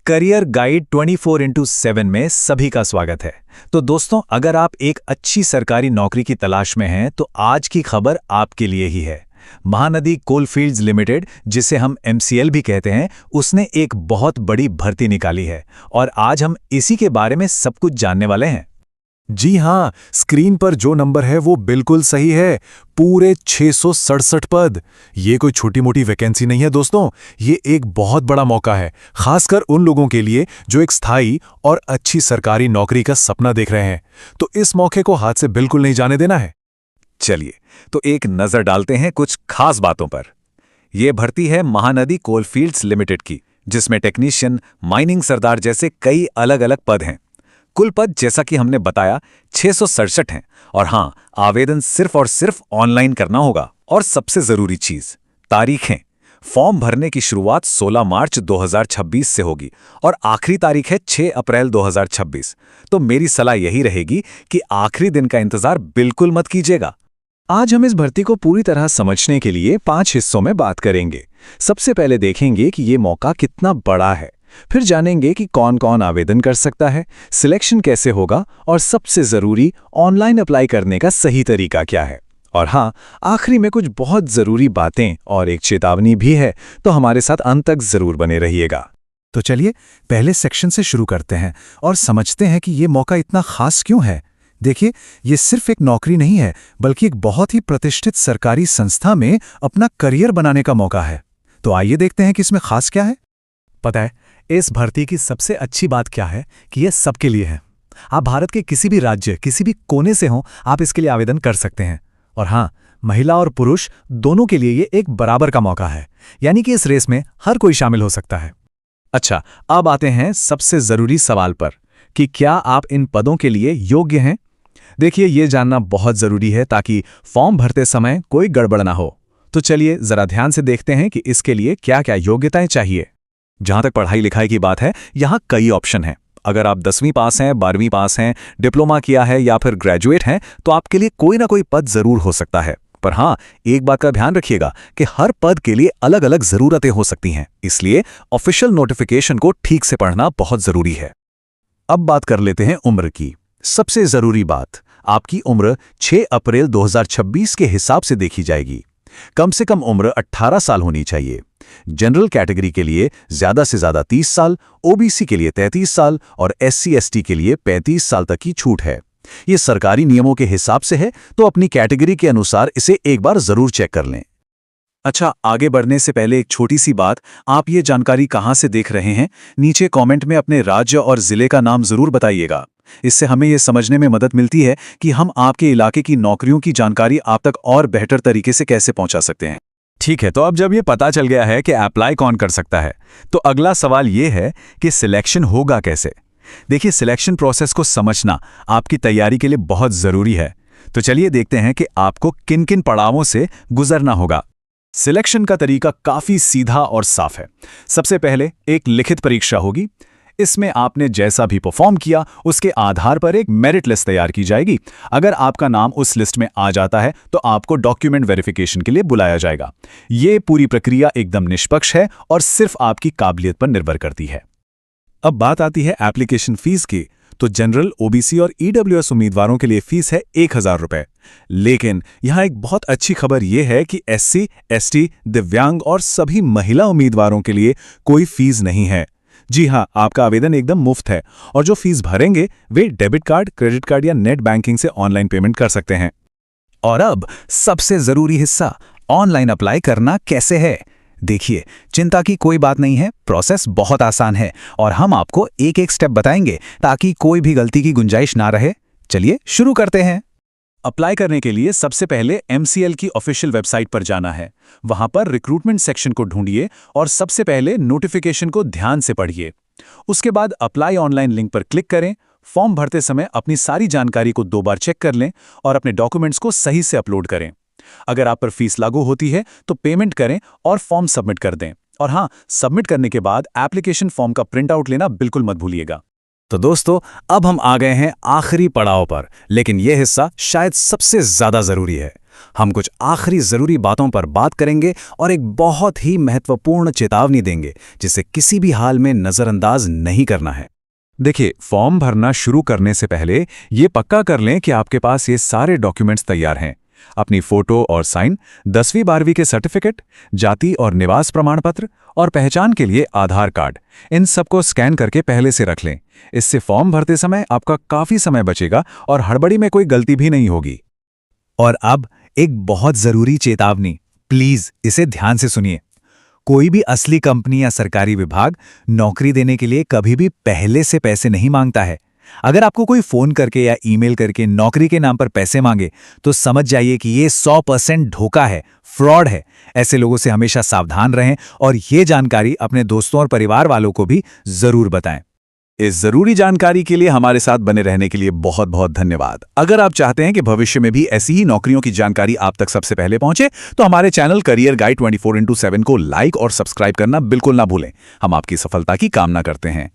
Career guide 24x7 में सभी का स्वागत है। तो दोस्तों, अगर आप एक अच्छी सरकारी नौकरी की तलाश में हैं तो आज की खबर आपके लिए ही है। महानदी कोलफील्ड्स लिमिटेड, जिसे हम MCL भी कहते हैं, उसने एक बहुत बड़ी भर्ती निकाली है और आज हम इसी के बारे में सब कुछ जानने वाले हैं। जी हाँ, स्क्रीन पर जो नंबर है वो बिल्कुल सही है। पूरे 667 पद। ये कोई छोटी मोटी वैकेंसी नहीं है दोस्तों, ये एक बहुत बड़ा मौका है, खासकर उन लोगों के लिए जो एक स्थायी और अच्छी सरकारी नौकरी का सपना देख रहे हैं। तो इस मौके को हाथ से बिल्कुल नहीं जाने देना है। चलिए तो एक नजर डालते हैं कुछ खास बातों पर। यह भर्ती है महानदी कोलफील्ड्स लिमिटेड की, जिसमें टेक्नीशियन, माइनिंग सरदार जैसे कई अलग अलग पद हैं। कुल पद, जैसा कि हमने बताया, 667 हैं। और हाँ, आवेदन सिर्फ और सिर्फ ऑनलाइन करना होगा। और सबसे जरूरी चीज, तारीखें। फॉर्म भरने की शुरुआत 16 मार्च 2026 से होगी और आखिरी तारीख है 6 अप्रैल 2026। तो मेरी सलाह यही रहेगी कि आखिरी दिन का इंतजार बिल्कुल मत कीजिएगा। आज हम इस भर्ती को पूरी तरह समझने के लिए 5 हिस्सों में बात करेंगे। सबसे पहले देखेंगे कि ये मौका कितना बड़ा है, फिर जानेंगे कि कौन कौन आवेदन कर सकता है, सिलेक्शन कैसे होगा और सबसे जरूरी, ऑनलाइन अप्लाई करने का सही तरीका क्या है। और हाँ, आखिरी में कुछ बहुत जरूरी बातें और एक चेतावनी भी है, तो हमारे साथ अंत तक जरूर बने रहिएगा। तो चलिए पहले सेक्शन से शुरू करते हैं और समझते हैं कि ये मौका इतना खास क्यों है। देखिए, ये सिर्फ एक नौकरी नहीं है, बल्कि एक बहुत ही प्रतिष्ठित सरकारी संस्था में अपना करियर बनाने का मौका है। तो आइए देखते हैं कि इसमें खास क्या है। पता है, इस भर्ती की सबसे अच्छी बात क्या है कि यह सबके लिए है। आप भारत के किसी भी राज्य, किसी भी कोने से हों, आप इसके लिए आवेदन कर सकते हैं। और हाँ, महिला और पुरुष दोनों के लिए ये एक बराबर का मौका है, यानी कि इस रेस में हर कोई शामिल हो सकता है। अच्छा, अब आते हैं सबसे जरूरी सवाल पर कि क्या आप इन पदों के लिए योग्य हैं। देखिए, ये जानना बहुत जरूरी है ताकि फॉर्म भरते समय कोई गड़बड़ ना हो। तो चलिए जरा ध्यान से देखते हैं कि इसके लिए क्या क्या योग्यताएं चाहिए। जहां तक पढ़ाई लिखाई की बात है, यहां कई ऑप्शन हैं। अगर आप 10वीं पास हैं, 12वीं पास हैं, डिप्लोमा किया है या फिर ग्रेजुएट हैं, तो आपके लिए कोई ना कोई पद जरूर हो सकता है। पर हाँ, एक बात का ध्यान रखिएगा कि हर पद के लिए अलग अलग जरूरतें हो सकती हैं, इसलिए ऑफिशियल नोटिफिकेशन को ठीक से पढ़ना बहुत जरूरी है। अब बात कर लेते हैं उम्र की। सबसे जरूरी बात, आपकी उम्र 6 अप्रैल 2026 के हिसाब से देखी जाएगी। कम से कम उम्र 18 साल होनी चाहिए। जनरल कैटेगरी के लिए ज्यादा से ज्यादा 30 साल, OBC के लिए 33 साल और SC/ST के लिए 35 साल तक की छूट है। ये सरकारी नियमों के हिसाब से है, तो अपनी कैटेगरी के अनुसार इसे एक बार जरूर चेक कर लें। अच्छा, आगे बढ़ने से पहले एक छोटी सी बात, आप ये जानकारी कहाँ से देख रहे हैं, नीचे कमेंट में अपने राज्य और जिले का नाम जरूर बताइएगा। इससे हमें यह समझने में मदद मिलती है कि हम आपके इलाके की नौकरियों की जानकारी आप तक और बेहतर तरीके से कैसे पहुंचा सकते हैं। ठीक है, तो अब जब ये पता चल गया है कि अप्लाई कौन कर सकता है, तो अगला सवाल ये है कि सिलेक्शन होगा कैसे। देखिए, सिलेक्शन प्रोसेस को समझना आपकी तैयारी के लिए बहुत जरूरी है। तो चलिए देखते हैं कि आपको किन किन पड़ावों से गुजरना होगा। सिलेक्शन का तरीका काफी सीधा और साफ है। सबसे पहले एक लिखित परीक्षा होगी। इसमें आपने जैसा भी परफॉर्म किया, उसके आधार पर एक मेरिट लिस्ट तैयार की जाएगी। अगर आपका नाम उस लिस्ट में आ जाता है तो आपको डॉक्यूमेंट वेरिफिकेशन के लिए बुलाया जाएगा। ये पूरी प्रक्रिया एकदम निष्पक्ष है और सिर्फ आपकी काबिलियत पर निर्भर करती है। अब बात आती है एप्लीकेशन फीस की। तो जनरल, OBC और EWS उम्मीदवारों के लिए फीस है 1000 रुपए। लेकिन यहां एक बहुत अच्छी खबर यह है कि SC, ST, दिव्यांग और सभी महिला उम्मीदवारों के लिए कोई फीस नहीं है। जी हाँ, आपका आवेदन एकदम मुफ्त है और जो फीस भरेंगे वे डेबिट कार्ड, क्रेडिट कार्ड या नेट बैंकिंग से ऑनलाइन पेमेंट कर सकते हैं। और अब सबसे जरूरी हिस्सा, ऑनलाइन अप्लाई करना कैसे है। देखिए, चिंता की कोई बात नहीं है, प्रोसेस बहुत आसान है और हम आपको एक एक स्टेप बताएंगे ताकि कोई भी गलती की गुंजाइश ना रहे। चलिए शुरू करते हैं। अप्लाई करने के लिए सबसे पहले MCL की ऑफिशियल वेबसाइट पर जाना है। वहां पर रिक्रूटमेंट सेक्शन को ढूंढिए और सबसे पहले नोटिफिकेशन को ध्यान से पढ़िए। उसके बाद अप्लाई ऑनलाइन लिंक पर क्लिक करें। फॉर्म भरते समय अपनी सारी जानकारी को 2 बार चेक कर लें और अपने डॉक्यूमेंट्स को सही से अपलोड करें। अगर आप पर फीस लागू होती है तो पेमेंट करें और फॉर्म सबमिट कर दें। और हाँ, सबमिट करने के बाद एप्लीकेशन फॉर्म का प्रिंट आउट लेना बिल्कुल मत भूलिएगा। तो दोस्तों, अब हम आ गए हैं आखिरी पड़ाव पर, लेकिन यह हिस्सा शायद सबसे ज्यादा जरूरी है। हम कुछ आखिरी जरूरी बातों पर बात करेंगे और एक बहुत ही महत्वपूर्ण चेतावनी देंगे जिसे किसी भी हाल में नजरअंदाज नहीं करना है। देखिए, फॉर्म भरना शुरू करने से पहले ये पक्का कर लें कि आपके पास ये सारे डॉक्यूमेंट्स तैयार हैं। अपनी फोटो और साइन, 10वीं 12वीं के सर्टिफिकेट, जाति और निवास प्रमाण पत्र और पहचान के लिए आधार कार्ड, इन सबको स्कैन करके पहले से रख लें। इससे फॉर्म भरते समय आपका काफी समय बचेगा और हड़बड़ी में कोई गलती भी नहीं होगी। और अब एक बहुत जरूरी चेतावनी, प्लीज इसे ध्यान से सुनिए। कोई भी असली कंपनी या सरकारी विभाग नौकरी देने के लिए कभी भी पहले से पैसे नहीं मांगता है। अगर आपको कोई फोन करके या ईमेल करके नौकरी के नाम पर पैसे मांगे तो समझ जाइए कि ये 100% धोखा है, फ्रॉड है। ऐसे लोगों से हमेशा सावधान रहें और ये जानकारी अपने दोस्तों और परिवार वालों को भी जरूर बताएं। इस जरूरी जानकारी के लिए हमारे साथ बने रहने के लिए बहुत बहुत धन्यवाद। अगर आप चाहते हैं कि भविष्य में भी ऐसी ही नौकरियों की जानकारी आप तक सबसे पहले पहुंचे तो हमारे चैनल करियर गाइड 24x7 को लाइक और सब्सक्राइब करना बिल्कुल ना भूलें। हम आपकी सफलता की कामना करते हैं।